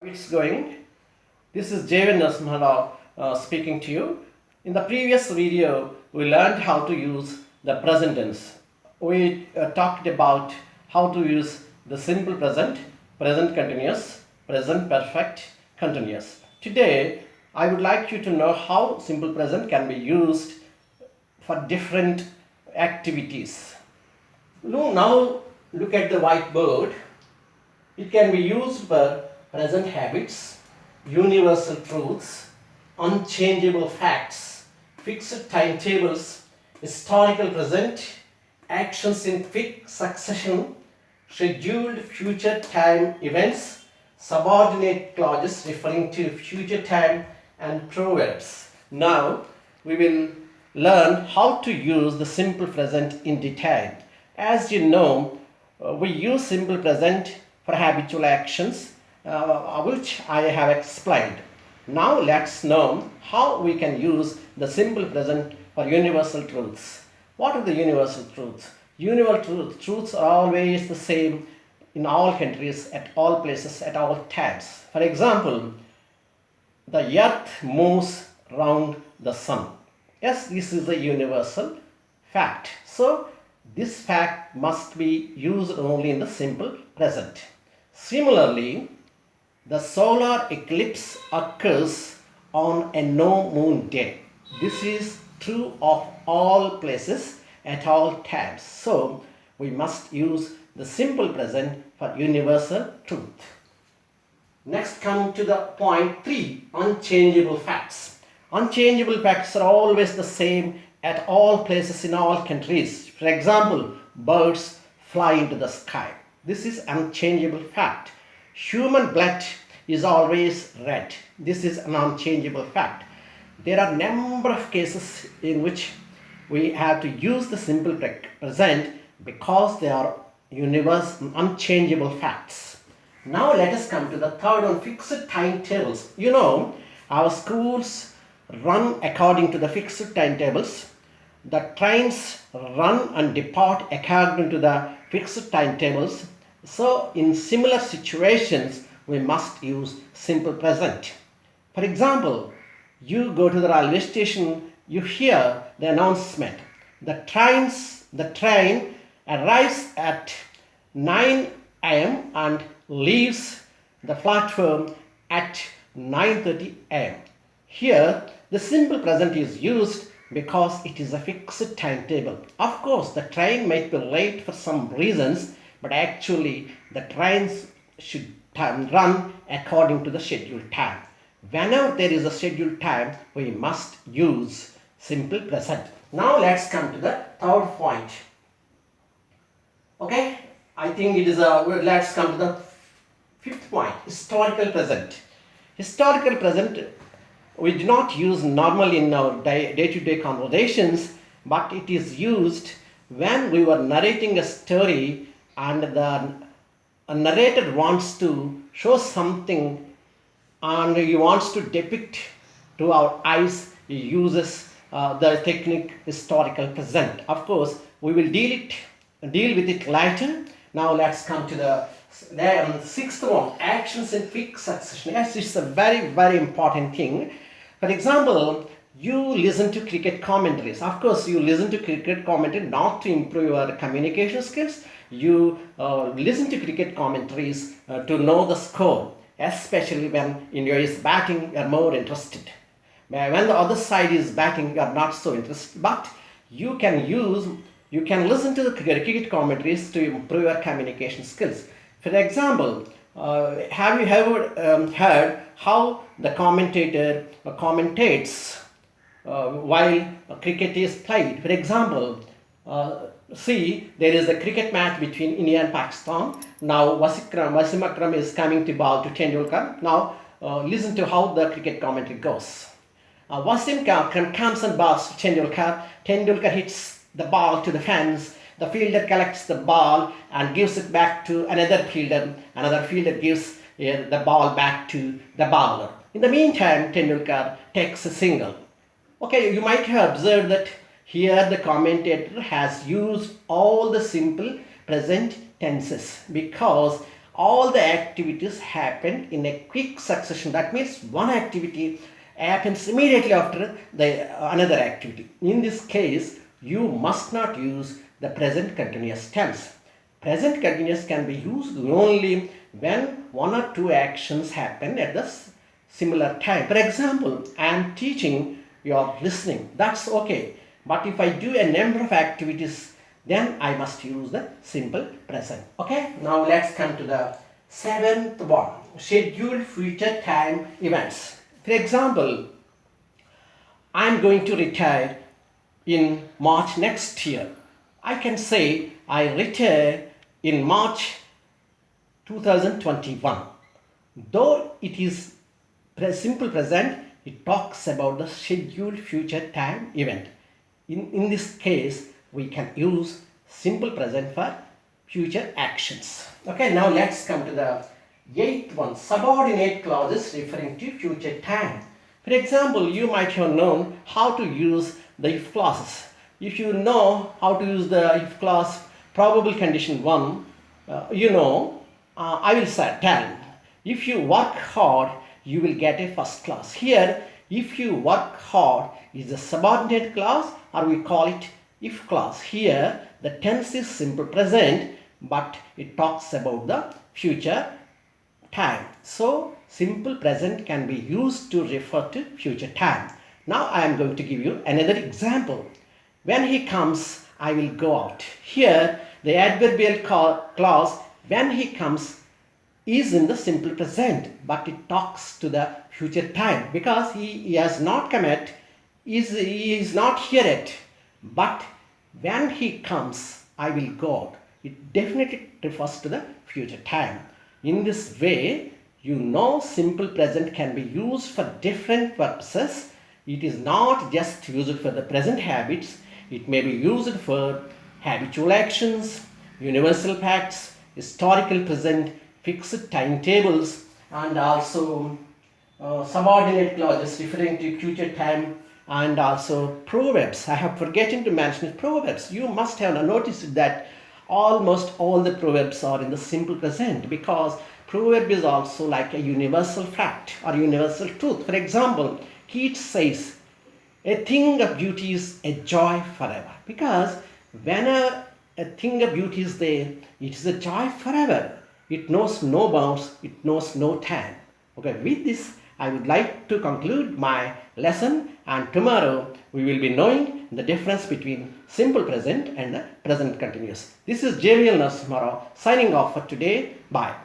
It's going. This is Learners.Simple speaking to you. In the previous video, we learned how to use the present tense. We talked about how to use the simple present, present continuous, present perfect, continuous. Today, I would like you to know how simple present can be used for different activities. Now look at the whiteboard. It can be used for present habits, universal truths, unchangeable facts, fixed timetables, historical present, actions in quick succession, scheduled future time events, subordinate clauses referring to future time, and proverbs. Now we will learn how to use the simple present in detail. As you know, we use simple present for habitual actions, which I have explained. Now let's know how we can use the simple present for universal truths. What are the universal truths? Universal truths are always the same in all countries, at all places, at all times. For example, the earth moves round the sun. Yes, this is a universal fact. So this fact must be used only in the simple present. Similarly, the solar eclipse occurs on a no moon day. This is true of all places at all times. So we must use the simple present for universal truth. Next, come to the point 3, unchangeable facts. Unchangeable facts are always the same at all places in all countries. For example, birds fly into the sky. This is unchangeable fact. Human blood is always red. This is an unchangeable fact. There are a number of cases in which we have to use the simple present because they are universal, unchangeable facts. Now let us come to the third one, fixed timetables. You know, our schools run according to the fixed timetables. The trains run and depart according to the fixed timetables. So in similar situations, we must use simple present. For example, you go to the railway station, you hear the announcement. The train arrives at 9 a.m. and leaves the platform at 9:30 a.m. Here, the simple present is used because it is a fixed timetable. Of course, the train might be late for some reasons, but actually the trains should run according to the scheduled time. Whenever there is a scheduled time, we must use simple present. Now let's come to the third point. Okay, I think it is let's come to the fifth point, historical present. Historical present we do not use normally in our day-to-day conversations, but it is used when we were narrating a story and the narrator wants to show something and he wants to depict to our eyes. He uses the technique historical present. Of course, we will deal with it later. Now let's come to the sixth one, actions in quick succession. Yes, it's a very, very important thing. For example, you listen to cricket commentaries. Of course, you listen to cricket commentary not to improve your communication skills. You listen to cricket commentaries to know the score, especially when India is batting, you are more interested. When the other side is batting, you are not so interested. But you can listen to the cricket commentaries to improve your communication skills. For example, have you ever heard how the commentator commentates while cricket is played? For example, see, there is a cricket match between India and Pakistan. Now Wasim Akram is coming to bowl to Tendulkar. Now listen to how the cricket commentary goes. Wasim comes and bowls to Tendulkar. Tendulkar hits the ball to the fence. The fielder collects the ball and gives it back to another fielder. Another fielder gives the ball back to the bowler. In the meantime, Tendulkar takes a single. Okay, you might have observed that here the commentator has used all the simple present tenses because all the activities happen in a quick succession. That means one activity happens immediately after the another activity. In this case, you must not use the present continuous tense. Present continuous can be used only when one or two actions happen at the similar time. For example, I am teaching, you are listening. That's okay. But if I do a number of activities, then I must use the simple present. Okay, now let's come to the seventh one, scheduled future time events. For example, I am going to retire in March next year. I can say I retire in March 2021. Though it is simple present, it talks about the scheduled future time event. In this case, we can use simple present for future actions. Okay, now let's come to the eighth one, subordinate clauses referring to future time. For example, you might have known how to use the if clauses. If you know how to use the if clause probable condition 1, I will say tell. If you work hard, you will get a first class. Here, if you work hard is a subordinate clause, or we call it if clause. Here, the tense is simple present, but it talks about the future time. So, simple present can be used to refer to future time. Now, I am going to give you another example. When he comes, I will go out. Here, the adverbial clause when he comes is in the simple present, but it talks to the future time because he has not come yet, he is not here yet. But when he comes, I will go out. It definitely refers to the future time. In this way, simple present can be used for different purposes. It is not just used for the present habits. It may be used for habitual actions, universal facts, historical present, fixed timetables, and also subordinate clauses referring to future time, and also proverbs. I have forgotten to mention proverbs. You must have noticed that almost all the proverbs are in the simple present because proverb is also like a universal fact or universal truth. For example, Keats says, a thing of beauty is a joy forever. Because whenever a thing of beauty is there, it is a joy forever. It knows no bounds, it knows no time. Okay, with this, I would like to conclude my lesson, and tomorrow we will be knowing the difference between simple present and the present continuous. This is JVL Narasimha signing off for today. Bye.